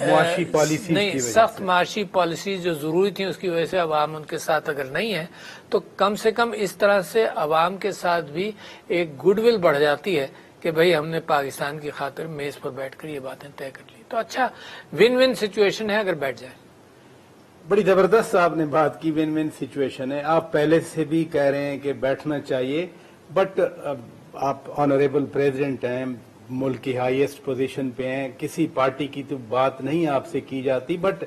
معاشی پالیسیز نہیں، کی وجہ سخت سے؟ معاشی پالیسیز جو ضروری تھیں اس کی وجہ سے عوام ان کے ساتھ اگر نہیں ہے تو کم سے کم اس طرح سے عوام کے ساتھ بھی ایک گڈ ول بڑھ جاتی ہے کہ بھئی ہم نے پاکستان کی خاطر میز پر بیٹھ کر یہ باتیں طے کر لی، تو اچھا ون ون سچویشن ہے اگر بیٹھ جائے۔ بڑی زبردست آپ نے بات کی، ون ون سچویشن ہے، آپ پہلے سے بھی کہہ رہے ہیں کہ بیٹھنا چاہیے، بٹ آپ آنریبل پریزیڈنٹ ہیں، ملک کی ہائیسٹ پوزیشن پہ ہیں، کسی پارٹی کی تو بات نہیں آپ سے کی جاتی، بٹ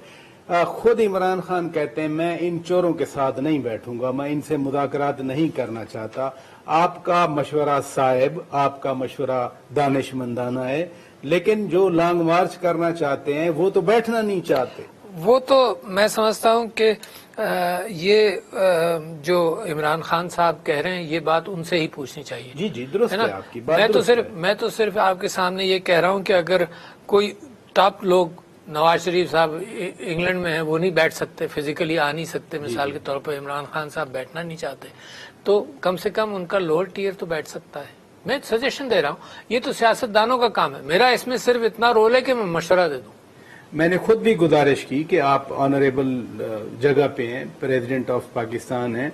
خود عمران خان کہتے ہیں میں ان چوروں کے ساتھ نہیں بیٹھوں گا، میں ان سے مذاکرات نہیں کرنا چاہتا۔ آپ کا مشورہ صائب، آپ کا مشورہ دانش مندانہ ہے، لیکن جو لانگ مارچ کرنا چاہتے ہیں وہ تو بیٹھنا نہیں چاہتے۔ وہ تو میں سمجھتا ہوں کہ یہ جو عمران خان صاحب کہہ رہے ہیں یہ بات ان سے ہی پوچھنی چاہیے۔ جی جی درست نا؟ ہے، آپ کی بات درست ہے۔ میں تو صرف آپ کے سامنے یہ کہہ رہا ہوں کہ اگر کوئی ٹاپ لوگ، نواز شریف صاحب انگلینڈ میں ہیں، وہ نہیں بیٹھ سکتے، فزیکلی آ نہیں سکتے، مثال کے طور پر عمران خان صاحب بیٹھنا نہیں چاہتے، تو کم سے کم ان کا لوور ٹیئر تو بیٹھ سکتا ہے۔ میں سجیشن دے رہا ہوں، یہ تو سیاستدانوں کا کام ہے، میرا اس میں صرف اتنا رول ہے کہ میں مشورہ دے دوں۔ میں نے خود بھی گزارش کی کہ آپ آنریبل جگہ پہ ہیں، پریزیڈنٹ آف پاکستان ہیں،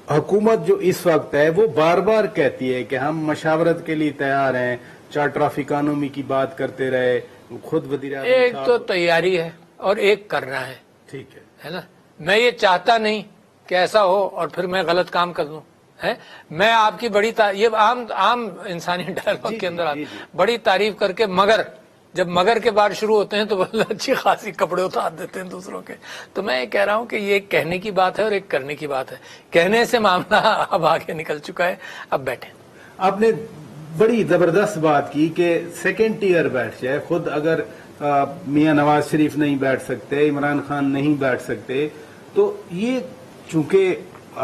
حکومت جو اس وقت ہے وہ بار بار کہتی ہے کہ ہم مشاورت کے لیے تیار ہیں، چارٹر آف اکانومی کی بات کرتے رہے، خود وزیر اعظم ایک صاحب- تو تیاری ہے اور ایک کرنا ہے، ٹھیک ہے، ہے نا؟ میں یہ چاہتا نہیں کہ ایسا ہو اور پھر میں غلط کام کر دوں، ہے؟ میں آپ کی یہ عام انسانی ڈائلاگ جی، کے اندر جی، جی۔ بڑی تعریف کر کے جب مگر کے بعد شروع ہوتے ہیں تو اچھی خاصی کپڑے اتار دیتے ہیں دوسروں کے۔ تو میں یہ کہہ رہا ہوں کہ یہ ایک کہنے کی بات ہے اور ایک کرنے کی بات ہے، کہنے سے معاملہ اب آگے نکل چکا ہے، اب بیٹھیں۔ آپ نے بڑی زبردست بات کی کہ سیکنڈ ٹیئر بیٹھ جائے، خود اگر میاں نواز شریف نہیں بیٹھ سکتے، عمران خان نہیں بیٹھ سکتے، تو یہ چونکہ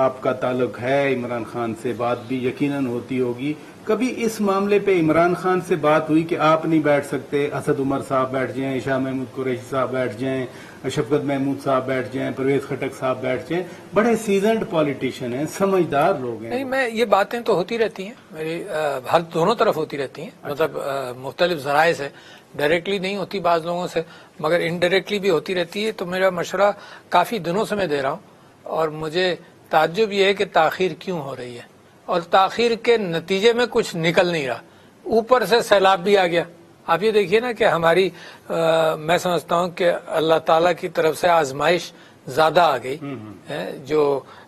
آپ کا تعلق ہے عمران خان سے، بات بھی یقیناً ہوتی ہوگی، کبھی اس معاملے پہ عمران خان سے بات ہوئی کہ آپ نہیں بیٹھ سکتے، اسد عمر صاحب بیٹھ جائیں، شاہ محمود قریشی صاحب بیٹھ جائیں، شفقت محمود صاحب بیٹھ جائیں، پرویز خٹک صاحب بیٹھ جائیں، بڑے سیزنڈ پالیٹیشین ہیں، سمجھدار لوگ ہیں۔ نہیں، میں یہ باتیں تو ہوتی رہتی ہیں، میری ہر دونوں طرف ہوتی رہتی ہیں، مطلب مختلف ذرائع سے، ڈائریکٹلی نہیں ہوتی بعض لوگوں سے مگر انڈائریکٹلی بھی ہوتی رہتی ہے۔ تو میرا مشورہ کافی دنوں سے میں دے رہا ہوں اور مجھے تعجب یہ ہے کہ تاخیر کیوں ہو رہی ہے، اور تاخیر کے نتیجے میں کچھ نکل نہیں رہا، اوپر سے سیلاب بھی آ گیا۔ آپ یہ دیکھیے نا کہ ہماری میں سمجھتا ہوں کہ اللہ تعالیٰ کی طرف سے آزمائش زیادہ آ گئی ہے، جو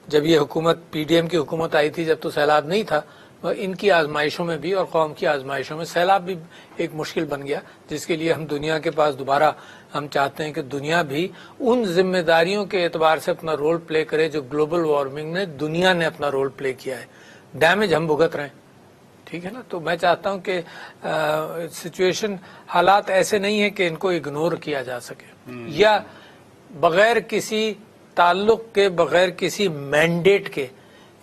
جب یہ حکومت پی ڈی ایم کی حکومت آئی تھی جب تو سیلاب نہیں تھا، ان کی آزمائشوں میں بھی اور قوم کی آزمائشوں میں سیلاب بھی ایک مشکل بن گیا، جس کے لیے ہم دنیا کے پاس دوبارہ ہم چاہتے ہیں کہ دنیا بھی ان ذمہ داریوں کے اعتبار سے اپنا رول پلے کرے جو گلوبل وارمنگ نے دنیا نے اپنا رول پلے کیا ہے، ڈیمیج ہم بھگت رہے ہیں، ٹھیک ہے نا؟ تو میں چاہتا ہوں کہ سچویشن، حالات ایسے نہیں ہیں کہ ان کو اگنور کیا جا سکے یا بغیر کسی تعلق کے، بغیر کسی مینڈیٹ کے،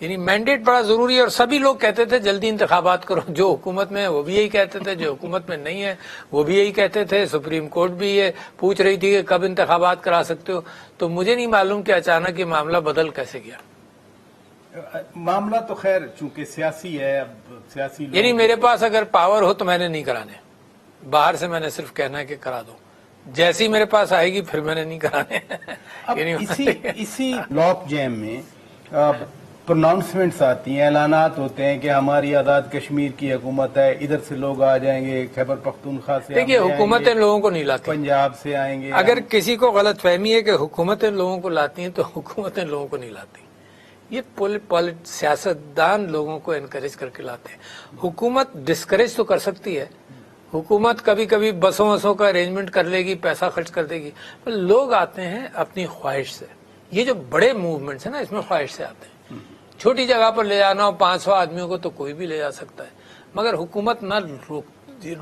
یعنی مینڈیٹ بڑا ضروری ہے، اور سبھی لوگ کہتے تھے جلدی انتخابات کرو، جو حکومت میں ہے وہ بھی یہی کہتے تھے، جو حکومت میں نہیں ہے وہ بھی یہی کہتے تھے، سپریم کورٹ بھی یہ پوچھ رہی تھی کہ کب انتخابات کرا سکتے ہو۔ تو مجھے نہیں معلوم کہ اچانک یہ معاملہ بدل کیسے گیا۔ معاملہ تو خیر چونکہ سیاسی ہے، اب سیاسی لوگ یعنی میرے پاس اگر پاور ہو تو میں نے نہیں کرانے، باہر سے میں نے صرف کہنا ہے کہ کرا دو، جیسی میرے پاس آئے گی پھر میں نے نہیں کرانے۔ اب یعنی اسی لاک جیم میں پروناؤنسمنٹس آتی ہیں، اعلانات ہوتے ہیں کہ ہماری آزاد کشمیر کی حکومت ہے، ادھر سے لوگ آ جائیں گے، خیبر پختونخوا سے دیکھیے ہم آئیں حکومتیں گے، لوگوں کو نہیں لاتی، پنجاب سے آئیں گے، اگر کسی کو غلط فہمی ہے کہ حکومتیں لوگوں کو لاتی ہیں تو حکومتیں لوگوں کو نہیں لاتی، یہ سیاستدان لوگوں کو انکریج کر کے لاتے ہیں۔ حکومت ڈسکریج تو کر سکتی ہے، حکومت کبھی کبھی بسوں کا ارینجمنٹ کر لے گی، پیسہ خرچ کر دے گی، پر لوگ آتے ہیں اپنی خواہش سے۔ یہ جو بڑے موومنٹس ہیں نا اس میں خواہش سے آتے ہیں، چھوٹی جگہ پر لے جانا ہو 500 آدمیوں کو تو کوئی بھی لے جا سکتا ہے، مگر حکومت نہ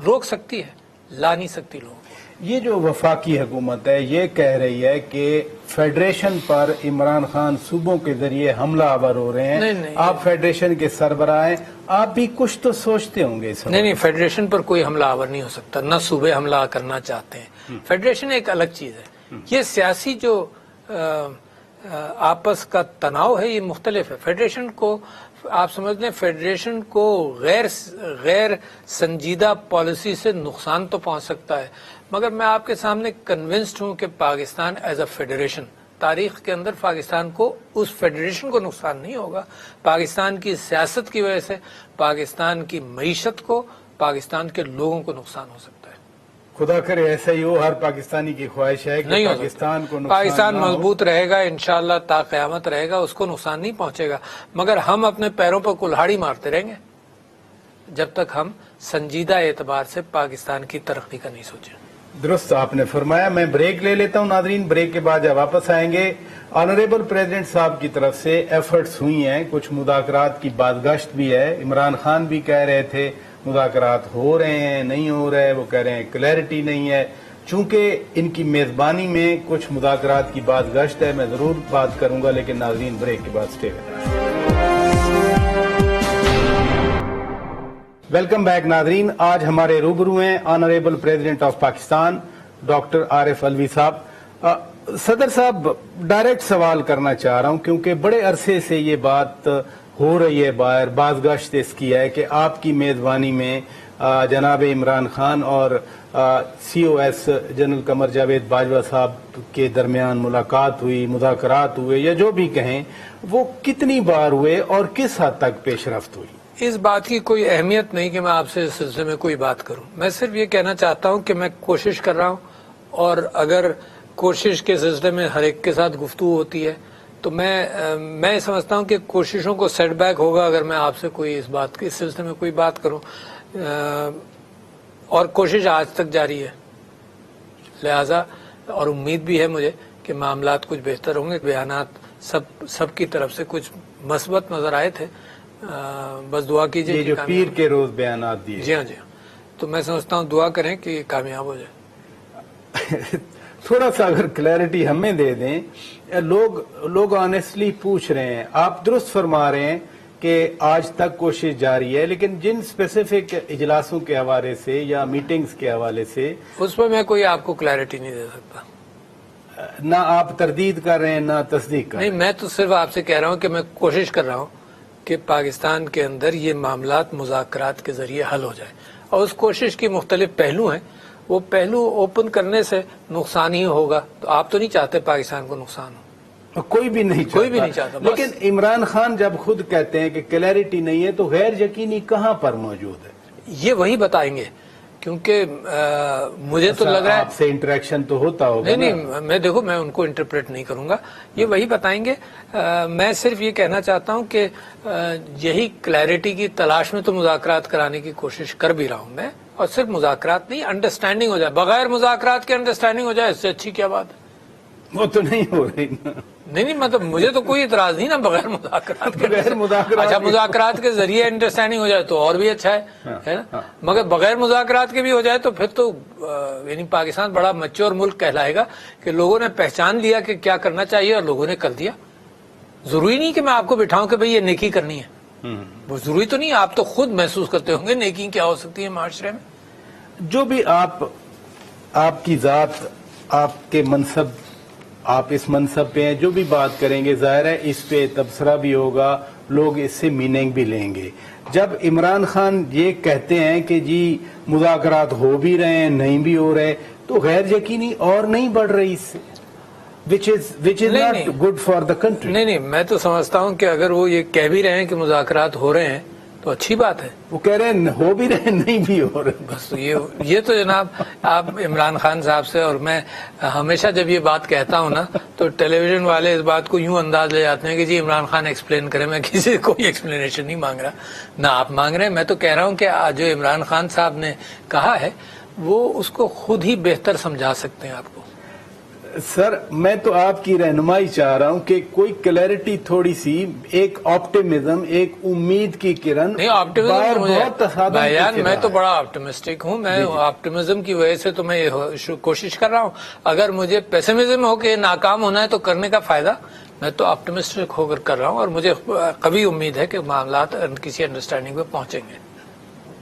روک سکتی ہے، لا نہیں سکتی لوگوں کو۔ یہ جو وفاقی حکومت ہے یہ کہہ رہی ہے کہ فیڈریشن پر عمران خان صوبوں کے ذریعے حملہ آور ہو رہے ہیں، نہیں، آپ فیڈریشن کے سربراہ ہیں، آپ بھی کچھ تو سوچتے ہوں گے اس وقت۔ نہیں، فیڈریشن پر کوئی حملہ آور نہیں ہو سکتا، نہ صوبے حملہ کرنا چاہتے ہیں۔ فیڈریشن ایک الگ چیز ہے، یہ سیاسی جو آپس کا تناؤ ہے یہ مختلف ہے۔ آپ سمجھتے ہیں فیڈریشن کو غیر سنجیدہ پالیسی سے نقصان تو پہنچ سکتا ہے، مگر میں آپ کے سامنے کنونسڈ ہوں کہ پاکستان ایز اے فیڈریشن تاریخ کے اندر پاکستان کو اس فیڈریشن کو نقصان نہیں ہوگا، پاکستان کی سیاست کی وجہ سے پاکستان کی معیشت کو، پاکستان کے لوگوں کو نقصان ہو سکتا ہے۔ خدا کرے ایسا ہی ہو، ہر پاکستانی کی خواہش ہے کہ نہیں ہو پاکستان کو نقصان پاکستان نہ ہو۔ مضبوط رہے گا انشاءاللہ، تا قیامت رہے گا، اس کو نقصان نہیں پہنچے گا، مگر ہم اپنے پیروں پر کلہاڑی مارتے رہیں گے جب تک ہم سنجیدہ اعتبار سے پاکستان کی ترقی کا نہیں سوچیں۔ درست آپ نے فرمایا۔ میں بریک لے لیتا ہوں ناظرین، بریک کے بعد جب واپس آئیں گے، آنریبل پریزیڈنٹ صاحب کی طرف سے ایفرٹس ہوئی ہیں، کچھ مذاکرات کی بازگشت بھی ہے، عمران خان بھی کہہ رہے تھے مذاکرات ہو رہے ہیں نہیں ہو رہے، وہ کہہ رہے ہیں کلیئرٹی نہیں ہے، چونکہ ان کی میزبانی میں کچھ مذاکرات کی بازگشت ہے، میں ضرور بات کروں گا، لیکن ناظرین بریک کے بعد سٹے کریں۔ ویلکم بیک ناظرین، آج ہمارے روبرو ہیں honourable president of Pakistan doctor Arif Alvi صاحب۔ صدر صاحب، ڈائریکٹ سوال کرنا چاہ رہا ہوں کیونکہ بڑے عرصے سے یہ بات ہو رہی ہے باہر، بازگشت اس کی ہے کہ آپ کی میزبانی میں جناب عمران خان اور C O S general Qamar Javed Bajwa صاحب کے درمیان ملاقات ہوئی، مذاکرات ہوئے یا جو بھی کہیں، وہ کتنی بار ہوئے اور کس حد تک پیش رفت ہوئی؟ اس بات کی کوئی اہمیت نہیں کہ میں آپ سے اس سلسلے میں کوئی بات کروں، میں صرف یہ کہنا چاہتا ہوں کہ میں کوشش کر رہا ہوں، اور اگر کوشش کے سلسلے میں ہر ایک کے ساتھ گفتگو ہوتی ہے تو میں سمجھتا ہوں کہ کوششوں کو سیٹ بیک ہوگا اگر میں آپ سے کوئی اس سلسلے میں کوئی بات کروں، اور کوشش آج تک جاری ہے، لہذا اور امید بھی ہے مجھے کہ معاملات کچھ بہتر ہوں گے۔ بیانات سب کی طرف سے کچھ مثبت نظر آئے تھے، بس دعا کیجیے یہ جو پیر کے روز بیانات دیے۔ جی ہاں جی ہاں، تو میں سمجھتا ہوں دعا کریں کہ یہ کامیاب ہو جائے۔ تھوڑا سا اگر کلیئرٹی ہمیں دے دیں، لوگ آنیسٹلی پوچھ رہے ہیں، آپ درست فرما رہے ہیں کہ آج تک کوشش جاری ہے، لیکن جن اسپیسیفک اجلاسوں کے حوالے سے یا میٹنگز کے حوالے سے اس پر میں کوئی آپ کو کلیئرٹی نہیں دے سکتا۔ نہ آپ تردید کر رہے ہیں نہ تصدیق کر رہے ہیں۔ نہیں، میں تو صرف آپ سے کہہ رہا ہوں کہ میں کوشش کر رہا ہوں کہ پاکستان کے اندر یہ معاملات مذاکرات کے ذریعے حل ہو جائے، اور اس کوشش کی مختلف پہلو ہیں، وہ پہلو اوپن کرنے سے نقصان ہی ہوگا، تو آپ تو نہیں چاہتے پاکستان کو نقصان ہو؟ کوئی بھی نہیں چاہتا، لیکن عمران خان جب خود کہتے ہیں کہ کلیئرٹی نہیں ہے تو غیر یقینی کہاں پر موجود ہے؟ یہ وہی بتائیں گے، کیونکہ مجھے تو لگ رہا ہے آپ سے انٹریکشن تو ہوتا ہوگا۔ نہیں، میں ان کو انٹرپریٹ نہیں کروں گا، یہ وہی بتائیں گے۔ میں صرف یہ کہنا چاہتا ہوں کہ یہی کلیئرٹی کی تلاش میں تو مذاکرات کرانے کی کوشش کر بھی رہا ہوں میں، اور صرف مذاکرات نہیں، انڈرسٹینڈنگ ہو جائے، بغیر مذاکرات کے انڈرسٹینڈنگ ہو جائے، اس سے اچھی کیا بات ہے؟ وہ تو نہیں ہو رہی نا۔ نہیں، مطلب مجھے تو کوئی اعتراض نہیں نا بغیر مذاکرات کے۔ اچھا، مذاکرات کے ذریعے انڈرسٹینڈنگ ہو جائے تو اور بھی اچھا ہے نا، مگر بغیر مذاکرات کے بھی ہو جائے تو پھر تو یعنی پاکستان بڑا میچور ملک کہلائے گا کہ لوگوں نے پہچان لیا کہ کیا کرنا چاہیے اور لوگوں نے کر دیا۔ ضروری نہیں کہ میں آپ کو بٹھاؤں کہ بھئی یہ نیکی کرنی ہے، وہ ضروری تو نہیں، آپ تو خود محسوس کرتے ہوں گے نیکی کیا ہو سکتی ہے معاشرے میں۔ جو بھی آپ کی ذات، آپ کے منصب، آپ اس منصب پہ ہیں، جو بھی بات کریں گے ظاہر ہے اس پہ تبصرہ بھی ہوگا، لوگ اس سے میننگ بھی لیں گے۔ جب عمران خان یہ کہتے ہیں کہ جی مذاکرات ہو بھی رہے ہیں نہیں بھی ہو رہے، تو غیر یقینی اور نہیں بڑھ رہی اس سے، which is not good for the country۔ نہیں، میں تو سمجھتا ہوں کہ اگر وہ یہ کہہ بھی رہے ہیں کہ مذاکرات ہو رہے ہیں تو اچھی بات ہے۔ وہ کہہ رہے ہیں ہو بھی رہے نہیں بھی ہو رہے، بس یہ تو جناب آپ عمران خان صاحب سے، اور میں ہمیشہ جب یہ بات کہتا ہوں نا تو ٹیلی ویژن والے اس بات کو یوں انداز لے جاتے ہیں کہ جی عمران خان ایکسپلین کرے، میں کسی سے کوئی ایکسپلینیشن نہیں مانگ رہا، نہ آپ مانگ رہے ہیں، میں تو کہہ رہا ہوں کہ جو عمران خان صاحب نے کہا ہے وہ اس کو خود ہی بہتر سمجھا سکتے ہیں آپ کو۔ سر میں تو آپ کی رہنمائی چاہ رہا ہوں کہ کوئی کلیئرٹی، تھوڑی سی ایک آپٹیمزم، ایک امید کی کرن۔ نہیں، آپٹیمزم میں تو بڑا آپٹیمسٹک ہوں، میں آپٹیمزم کی وجہ سے تو میں کوشش کر رہا ہوں، اگر مجھے پیسمزم ہو کہ ناکام ہونا ہے تو کرنے کا فائدہ، میں تو آپٹیمسٹک ہو کر رہا ہوں، اور مجھے قوی امید ہے کہ معاملات کسی انڈرسٹینڈنگ پہ پہنچیں گے۔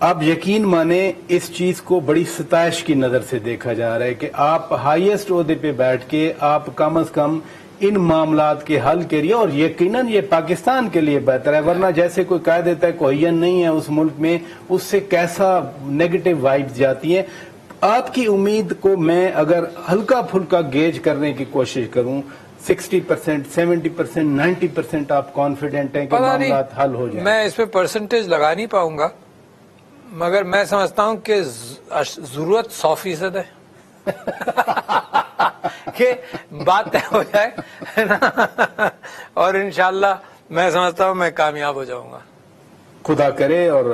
آپ یقین مانیں اس چیز کو بڑی ستائش کی نظر سے دیکھا جا رہا ہے کہ آپ ہائیسٹ عہدے پہ بیٹھ کے آپ کم از کم ان معاملات کے حل کے لیے، اور یقیناً یہ پاکستان کے لیے بہتر ہے، ورنہ جیسے کوئی کہہ دیتا ہے کوہین نہیں ہے اس ملک میں، اس سے کیسا نیگیٹو وائبز جاتی ہیں۔ آپ کی امید کو میں اگر ہلکا پھلکا گیج کرنے کی کوشش کروں، 60%، 70%، 90% آپ کانفیڈنٹ ہیں کہ پتہ نہیں، معاملات حل ہو جائیں؟ میں اس پہ پرسنٹیج لگا نہیں پاؤں گا، مگر میں سمجھتا ہوں کہ ضرورت 100% ہے کہ بات طے ہو جائے، ہے نا، اور انشاءاللہ میں سمجھتا ہوں میں کامیاب ہو جاؤں گا۔ خدا کرے، اور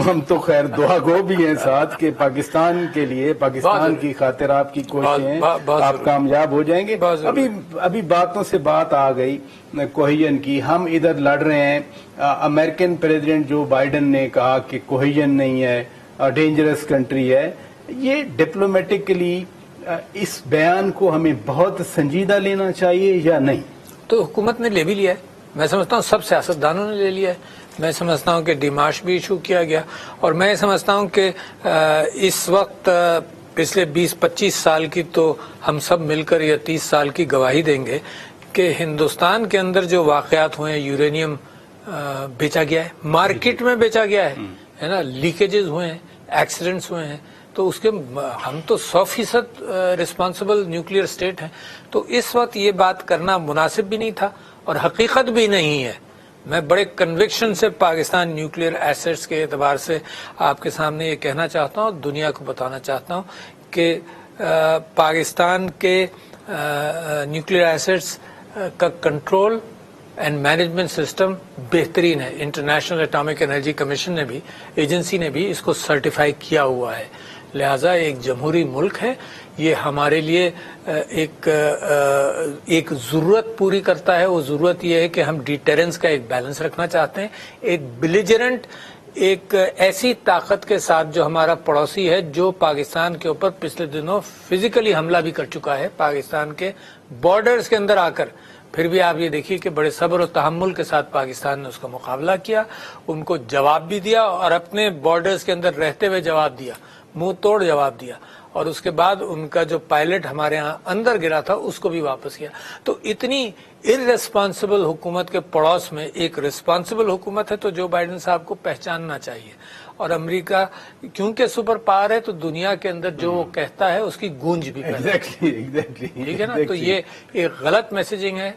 ہم تو خیر دعا گو بھی ہیں ساتھ کہ پاکستان کے لیے، پاکستان کی خاطر آپ کی کوششیں آپ کامیاب ہو جائیں گے۔ ابھی باتوں سے بات آ گئی کوہین کی، ہم ادھر لڑ رہے ہیں، امریکن پریزیڈنٹ جو بائیڈن نے کہا کہ کوہین نہیں ہے، ڈینجرس کنٹری ہے، یہ ڈپلومیٹکلی اس بیان کو ہمیں بہت سنجیدہ لینا چاہیے یا نہیں؟ تو حکومت نے لے بھی لیا ہے، میں سمجھتا ہوں سب سیاستدانوں نے لے لیا ہے، میں سمجھتا ہوں کہ ڈیمارش بھی ایشو کیا گیا، اور میں سمجھتا ہوں کہ اس وقت پچھلے 20-25 سال کی تو ہم سب مل کر یا 30 سال کی گواہی دیں گے کہ ہندوستان کے اندر جو واقعات ہوئے ہیں، یورینیم بیچا گیا ہے، مارکیٹ میں بیچا گیا ہے نا، لیکیجز ہوئے ہیں، ایکسیڈنٹس ہوئے ہیں، تو اس کے ہم تو 100% ریسپانسبل نیوکلیئر اسٹیٹ ہیں، تو اس وقت یہ بات کرنا مناسب بھی نہیں تھا اور حقیقت بھی نہیں ہے۔ میں بڑے کنوکشن سے پاکستان نیوکلیئر ایسٹس کے اعتبار سے آپ کے سامنے یہ کہنا چاہتا ہوں، دنیا کو بتانا چاہتا ہوں کہ پاکستان کے نیوکلیئر ایسٹس کا کنٹرول اینڈ مینجمنٹ سسٹم بہترین ہے۔ انٹرنیشنل اٹامک انرجی کمیشن نے بھی، ایجنسی نے بھی اس کو سرٹیفائی کیا ہوا ہے، لہذا ایک جمہوری ملک ہے، یہ ہمارے لیے ایک ضرورت پوری کرتا ہے۔ وہ ضرورت یہ ہے کہ ہم ڈیٹرنس کا ایک بیلنس رکھنا چاہتے ہیں، ایک بلیجرنٹ، ایک ایسی طاقت کے ساتھ جو ہمارا پڑوسی ہے، جو پاکستان کے اوپر پچھلے دنوں فزیکلی حملہ بھی کر چکا ہے، پاکستان کے بارڈرز کے اندر آ کر، پھر بھی آپ یہ دیکھیے کہ بڑے صبر و تحمل کے ساتھ پاکستان نے اس کا مقابلہ کیا، ان کو جواب بھی دیا، اور اپنے بارڈرز کے اندر رہتے ہوئے جواب دیا، منہ توڑ جواب دیا، اور اس کے بعد ان کا جو پائلٹ ہمارے ہاں اندر گرا تھا اس کو بھی واپس کیا۔ تو اتنی ارریسپانسبل حکومت کے پڑوس میں ایک ریسپانسبل حکومت ہے، تو جو بائیڈن صاحب کو پہچاننا چاہیے، اور امریکہ کیونکہ سپر پاور ہے تو دنیا کے اندر جو وہ کہتا ہے اس کی گونج بھی پیدا ہے۔ ٹھیک ہے نا، تو یہ ایک غلط میسیجنگ ہے،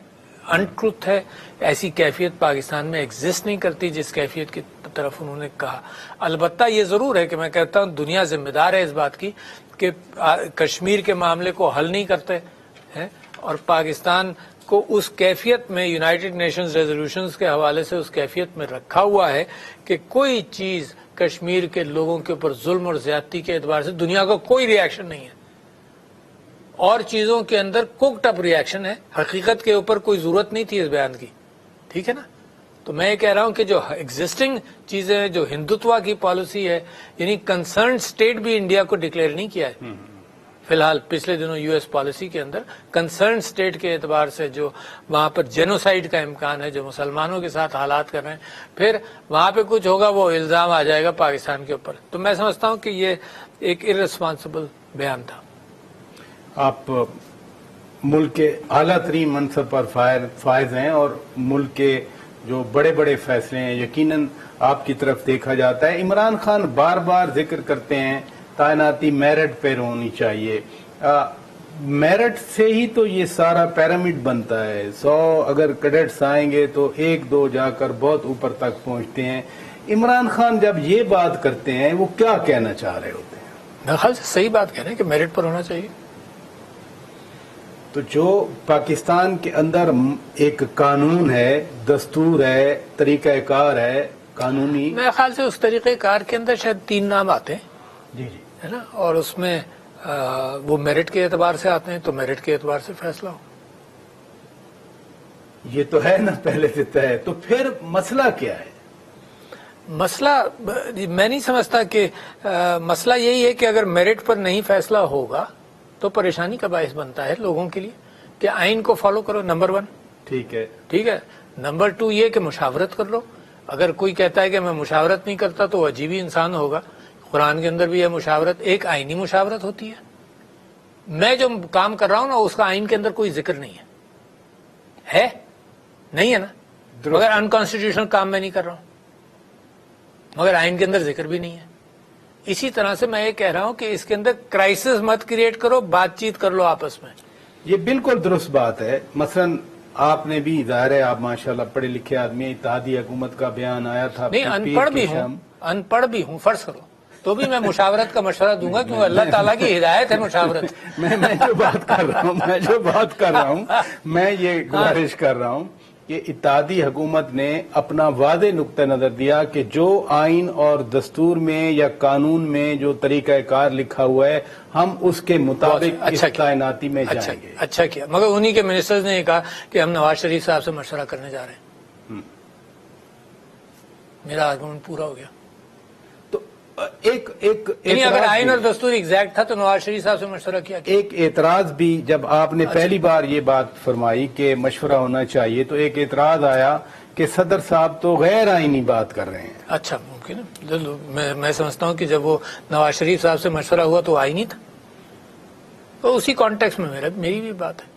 انٹروتھ ہے، ایسی کیفیت پاکستان میں ایگزسٹ نہیں کرتی جس کیفیت کی طرف انہوں نے کہا۔ البتہ یہ ضرور ہے کہ میں کہتا ہوں دنیا ذمہ دار ہے اس بات کی کہ کشمیر کے معاملے کو حل نہیں کرتے ہیں، اور پاکستان کو اس کیفیت میں یونائٹڈ نیشنز ریزولوشنز کے حوالے سے اس کیفیت میں رکھا ہوا ہے کہ کوئی چیز کشمیر کے لوگوں کے اوپر ظلم اور زیادتی کے اعتبار سے دنیا کا کوئی ری ایکشن نہیں ہے، اور چیزوں کے اندر کوکڈ اپ ری ایکشن ہے۔ حقیقت کے اوپر کوئی ضرورت نہیں تھی اس بیان کی، ٹھیک ہے نا۔ تو میں یہ کہہ رہا ہوں کہ جو ایگزسٹنگ چیزیں ہیں، جو ہندوتوا کی پالیسی ہے، یعنی کنسرن اسٹیٹ بھی انڈیا کو ڈکلیئر نہیں کیا ہے فی الحال پچھلے دنوں یو ایس پالیسی کے اندر، کنسرن اسٹیٹ کے اعتبار سے جو وہاں پر جینوسائیڈ کا امکان ہے، جو مسلمانوں کے ساتھ حالات کر رہے ہیں، پھر وہاں پہ کچھ ہوگا وہ الزام آ جائے گا پاکستان کے اوپر۔ تو میں سمجھتا ہوں کہ یہ ایک ارریسپانسبل بیان تھا۔ آپ ملک کے اعلیٰ ترین منصب پر فائز ہیں، اور ملک کے جو بڑے بڑے فیصلے ہیں یقیناً آپ کی طرف دیکھا جاتا ہے۔ عمران خان بار بار ذکر کرتے ہیں تعیناتی میرٹ پہ ہونی چاہیے، میرٹ سے ہی تو یہ سارا پیرامڈ بنتا ہے، 100 اگر کیڈٹس آئیں گے تو 1-2 جا کر بہت اوپر تک پہنچتے ہیں۔ عمران خان جب یہ بات کرتے ہیں وہ کیا کہنا چاہ رہے ہوتے ہیں؟ میرے خیال سے صحیح بات کہہ رہے ہیں کہ میرٹ پر ہونا چاہیے۔ تو جو پاکستان کے اندر ایک قانون ہے، دستور ہے، طریقہ کار ہے قانونی، میرے خیال سے اس طریقہ کار کے اندر شاید 3 نام آتے ہیں، جی جی، ہے نا، اور اس میں وہ میرٹ کے اعتبار سے آتے ہیں، تو میرٹ کے اعتبار سے فیصلہ ہو۔ یہ تو ہے نا پہلے سے طے، تو پھر مسئلہ کیا ہے؟ مسئلہ میں نہیں سمجھتا کہ مسئلہ یہی ہے کہ اگر میرٹ پر نہیں فیصلہ ہوگا تو پریشانی کا باعث بنتا ہے لوگوں کے لیے کہ آئین کو فالو کرو، نمبر 1، ٹھیک ہے، ٹھیک ہے، نمبر 2 یہ کہ مشاورت کر لو۔ اگر کوئی کہتا ہے کہ میں مشاورت نہیں کرتا تو وہ عجیب ہی انسان ہوگا۔ قرآن کے اندر بھی ہے مشاورت، ایک آئینی مشاورت ہوتی ہے۔ میں جو کام کر رہا ہوں نا اس کا آئین کے اندر کوئی ذکر نہیں ہے، ہے نہیں ہے نا, مگر انکانسٹیٹیوشنل کام میں نہیں کر رہا ہوں, مگر آئین کے اندر ذکر بھی نہیں ہے. اسی طرح سے میں یہ کہہ رہا ہوں کہ اس کے اندر کرائسس مت کریٹ کرو, بات چیت کر لو آپس میں. یہ بالکل درست بات ہے. مثلاً آپ نے بھی, ظاہر ہے آپ ماشاءاللہ پڑھے لکھے آدمی, اتحادی حکومت کا بیان آیا تھا. نہیں, ان پڑھ بھی ہوں فرض کرو, تو بھی میں مشاورت کا مشورہ دوں گا, کیوں اللہ تعالیٰ کی ہدایت ہے مشاورت. میں جو بات کر رہا ہوں میں یہ گزارش کر رہا ہوں کہ اتحادی حکومت نے اپنا واضح نقطہ نظر دیا کہ جو آئین اور دستور میں یا قانون میں جو طریقہ کار لکھا ہوا ہے ہم اس کے مطابق اس تعیناتی میں جائیں گے. اچھا کیا, مگر انہی کے منسٹرز نے یہ کہا کہ ہم نواز شریف صاحب سے مشورہ کرنے جا رہے ہیں. میرا آرگومنٹ پورا ہو گیا. یعنی اگر آئین اور دستور ایگزیکٹ تھا تو نواز شریف صاحب سے مشورہ کیا. ایک اعتراض بھی جب آپ نے پہلی بار یہ بات فرمائی کہ مشورہ ہونا چاہیے, تو ایک اعتراض آیا کہ صدر صاحب تو غیر آئینی بات کر رہے ہیں. اچھا ممکن ہے, میں سمجھتا ہوں کہ جب وہ نواز شریف صاحب سے مشورہ ہوا تو آئینی تھا, تو اسی کانٹیکس میں میری بھی بات ہے.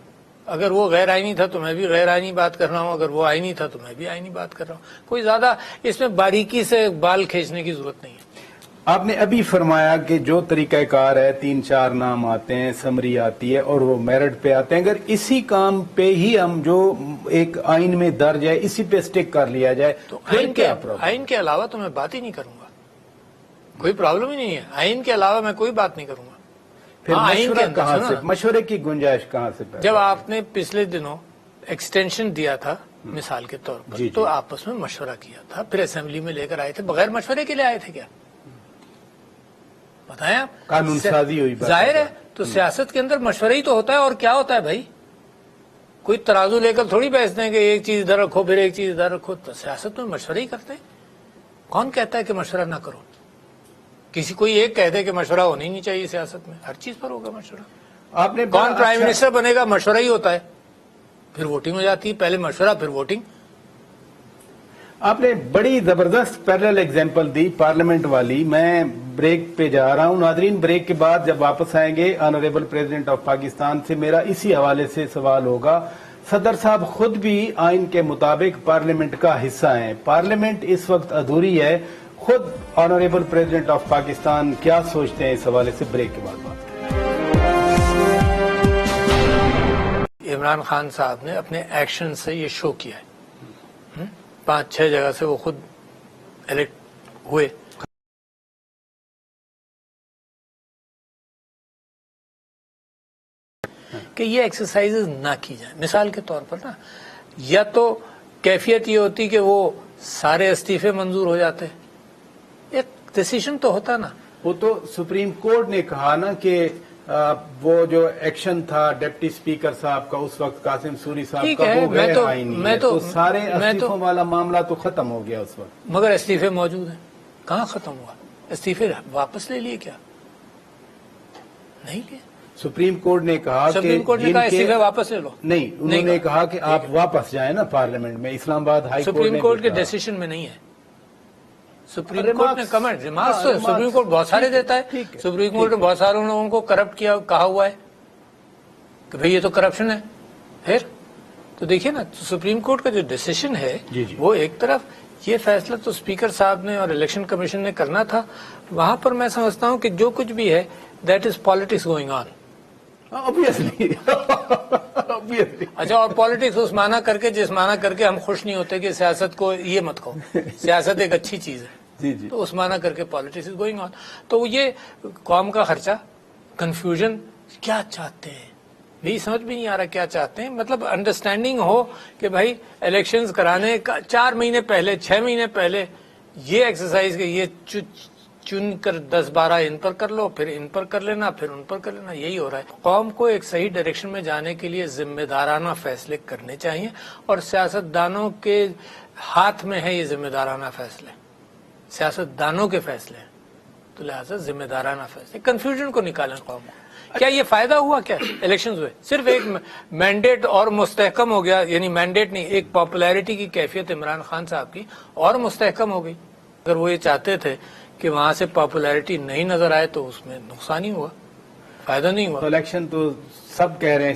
اگر وہ غیر آئینی تھا تو میں بھی غیر آئینی بات کر رہا ہوں, اگر وہ آئینی تھا تو میں بھی آئینی بات کر رہا ہوں. کوئی زیادہ اس میں باریکی سے بال کھینچنے کی ضرورت نہیں ہے. آپ نے ابھی فرمایا کہ جو طریقہ کار ہے 3-4 نام آتے ہیں, سمری آتی ہے اور وہ میرٹ پہ آتے ہیں. اگر اسی کام پہ ہی ہم جو ایک آئین میں درج ہے اسی پہ سٹک کر لیا جائے تو آئین کے علاوہ تو میں بات ہی نہیں کروں گا, کوئی پرابلم ہی نہیں ہے. آئین کے علاوہ میں کوئی بات نہیں کروں گا. پھر مشورے کی گنجائش کہاں سے پیدا؟ جب آپ نے پچھلے دنوں ایکسٹینشن دیا تھا مثال کے طور پر, تو آپس میں مشورہ کیا تھا, پھر اسمبلی میں لے کر آئے تھے. بغیر مشورے کے لیے آئے تھے کیا بتائیں آپ؟ قانون سازی ہوئی. ظاہر ہے, تو سیاست کے اندر مشورہ ہی تو ہوتا ہے. اور کیا ہوتا ہے بھائی, کوئی ترازو لے کر تھوڑی بیچتے ہیں کہ ایک چیز ادھر رکھو پھر ایک چیز ادھر رکھو. تو سیاست میں مشورہ ہی کرتے ہیں. کون کہتا ہے کہ مشورہ نہ کرو؟ کوئی ایک کہہ دے کہ مشورہ ہونا ہی نہیں چاہیے سیاست میں, ہر چیز پر ہوگا مشورہ. آپ نے کون پرائم منسٹر بنے گا؟ مشورہ ہی ہوتا ہے, پھر ووٹنگ ہو جاتی ہے. پہلے مشورہ پھر ووٹنگ. آپ نے بڑی زبردست پیرلل ایگزامپل دی پارلیمنٹ والی. میں بریک پہ جا رہا ہوں. ناظرین, بریک کے بعد جب واپس آئیں گے آنریبل پریزیڈنٹ آف پاکستان سے میرا اسی حوالے سے سوال ہوگا. صدر صاحب خود بھی آئین کے مطابق پارلیمنٹ کا حصہ ہیں. پارلیمنٹ اس وقت ادھوری ہے. خود آنریبل پریزیڈنٹ آف پاکستان کیا سوچتے ہیں اس حوالے سے؟ بریک کے بعد بات کریں. عمران خان صاحب نے اپنے ایکشن سے یہ شو کیا ہے. 5-6 جگہ سے وہ خود الیکٹ ہوئے. کہ یہ ایکسرسائزز نہ کی جائیں. مثال کے طور پر نا, یا تو کیفیت یہ ہوتی کہ وہ سارے استعفے منظور ہو جاتے. ایک ڈیسیژن تو ہوتا نا. وہ تو سپریم کورٹ نے کہا نا کہ وہ جو ایکشن تھا ڈپٹی اسپیکر صاحب کا اس وقت, قاسم سوری صاحب کا, وہ غیر آئینی ہے. تو سارے استعفوں والا معاملہ تو ختم ہو گیا اس وقت. مگر استعفے موجود ہیں. کہاں ختم ہوا؟ استعفے واپس لے لیے کیا؟ نہیں لیے. سپریم کورٹ نے کہا استعفے واپس لے لو. نہیں, انہوں نے کہا کہ آپ واپس جائیں نا پارلیمنٹ میں. اسلام آباد ہائی کورٹ سپریم کورٹ کے ڈیسیشن میں نہیں ہے. سپریم کورٹ نے کمنٹ ریمارکس تو سپریم کورٹ بہت سارے دیتا ہے. سپریم کورٹ نے بہت سارے لوگوں کو کرپٹ کیا کہا ہوا ہے کہ بھئی یہ تو کرپشن ہے. پھر تو دیکھیے نا, سپریم کورٹ کا جو ڈیسیشن ہے وہ ایک طرف, یہ فیصلہ تو اسپیکر صاحب نے اور الیکشن کمیشن نے کرنا تھا. وہاں پر میں سمجھتا ہوں کہ جو کچھ بھی ہے that is politics going on. اچھا, اور پالیٹکس اس معنی کر کے جس معنی کر کے ہم خوش نہیں ہوتے کہ سیاست کو یہ مت کہو, سیاست ایک اچھی چیز ہے, تو اس معنی کر کے پالیٹکس از گوئنگ آن. تو یہ قوم کا خرچہ, کنفیوژن, کیا چاہتے ہیں بھی سمجھ بھی نہیں آ رہا کیا چاہتے ہیں. مطلب انڈرسٹینڈنگ ہو کہ بھائی الیکشنز کرانے کا 4 مہینے پہلے 6 مہینے پہلے یہ ایکسرسائز, یہ چن کر 10-12 ان پر کر لو, پھر ان پر کر لینا, پھر ان پر کر لینا. یہی ہو رہا ہے. قوم کو ایک صحیح ڈائریکشن میں جانے کے لیے ذمہ دارانہ فیصلے کرنے چاہیے, اور سیاست دانوں کے ہاتھ میں ہے یہ ذمہ دارانہ فیصلے. سیاست دانوں کے فیصلے ہیں, تو لہٰذا ذمہ دارانہ فیصلے. کنفیوژن کو نکالیں قوم کو. کیا یہ فائدہ ہوا؟ کیا الیکشنز ہوئے, صرف ایک مینڈیٹ اور مستحکم ہو گیا, یعنی مینڈیٹ نہیں, ایک پاپولیرٹی کی کیفیت عمران خان صاحب کی اور مستحکم ہو گئی. اگر وہ یہ چاہتے تھے کہ وہاں سے پاپولیرٹی نہیں نظر آئے تو اس میں نقصان ہی ہوا, فائدہ نہیں ہوا. الیکشن تو سب کہہ رہے ہیں